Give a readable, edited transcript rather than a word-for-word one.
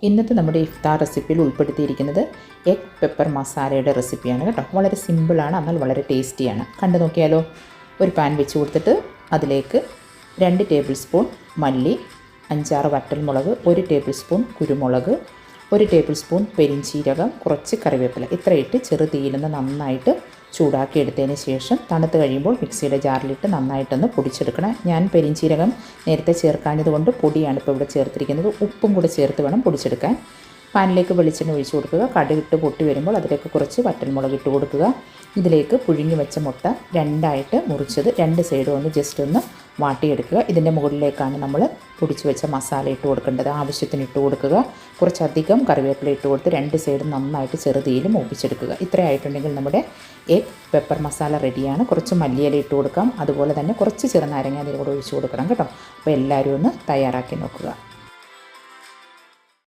ഇന്നത്തെ നമ്മുടെ ഇഫ്താർ റെസിപ്പിയിൽ ഉൾപ്പെടുത്തിയിരിക്കുന്നത് എഗ് പെപ്പർ മസാലയുടെ റെസിപ്പിയാണ് കേട്ടോ. വളരെ സിമ്പിളാണ്, എന്നാൽ വളരെ ടേസ്റ്റിയാണ്. കണ്ടു നോക്കിയാലോ. ഒരു പാൻ വെച്ച് കൊടുത്തിട്ട് അതിലേക്ക് 2 ടേബിൾ സ്പൂൺ മല്ലി, 5-6 വറ്റൽമുളക്, 1 ടേബിൾ സ്പൂൺ കുരുമുളക്, 1 ടേബിൾ സ്പൂൺ പെരിഞ്ചീരകം, കുറച്ച് കറിവേപ്പില ഇത്രയിട്ട് ചെറുതീയിൽ നിന്ന് നന്നായിട്ട് ചൂടാക്കി എടുത്തതിന് ശേഷം തണുത്ത് കഴിയുമ്പോൾ മിക്സിയുടെ ജാറിലിട്ട് നന്നായിട്ടൊന്ന് പൊടിച്ചെടുക്കണം. ഞാൻ പെരിഞ്ചീരകം നേരത്തെ ചേർക്കാഞ്ഞതുകൊണ്ട് പൊടിയാണ് ഇപ്പോൾ ഇവിടെ ചേർത്തിരിക്കുന്നത്. ഉപ്പും കൂടെ ചേർത്ത് വേണം പൊടിച്ചെടുക്കാൻ. പാനിലേക്ക് വെളിച്ചെണ്ണ ഒഴിച്ച് കൊടുക്കുക. കടുകിട്ട് പൊട്ടി വരുമ്പോൾ അതിലേക്ക് കുറച്ച് വറ്റൽമുളക് ഇട്ട് കൊടുക്കുക. ഇതിലേക്ക് പുഴുങ്ങി വെച്ച മുട്ട 2ആയിട്ട് മുറിച്ചത് 2 സൈഡും ഒന്ന് ജസ്റ്റ് ഒന്ന് വാട്ടിയെടുക്കുക. ഇതിൻ്റെ മുകളിലേക്കാണ് നമ്മൾ പൊടിച്ച് വെച്ച മസാല ഇട്ട് കൊടുക്കേണ്ടത്. ആവശ്യത്തിന് ഇട്ട് കൊടുക്കുക. കുറച്ചധികം കറിവേപ്പില ഇട്ട് കൊടുത്ത് 2 സൈഡും നന്നായിട്ട് ചെറുതീയിൽ മൂപ്പിച്ചെടുക്കുക. ഇത്രയായിട്ടുണ്ടെങ്കിൽ നമ്മുടെ എഗ് പെപ്പർ മസാല റെഡിയാണ്. കുറച്ച് മല്ലിയില ഇട്ട് കൊടുക്കാം. അതുപോലെ തന്നെ കുറച്ച് ചെറുനാരങ്ങ അതിലൂടെ ഒഴിച്ച് കൊടുക്കണം കേട്ടോ. അപ്പോൾ എല്ലാവരും ഒന്ന് തയ്യാറാക്കി നോക്കുക.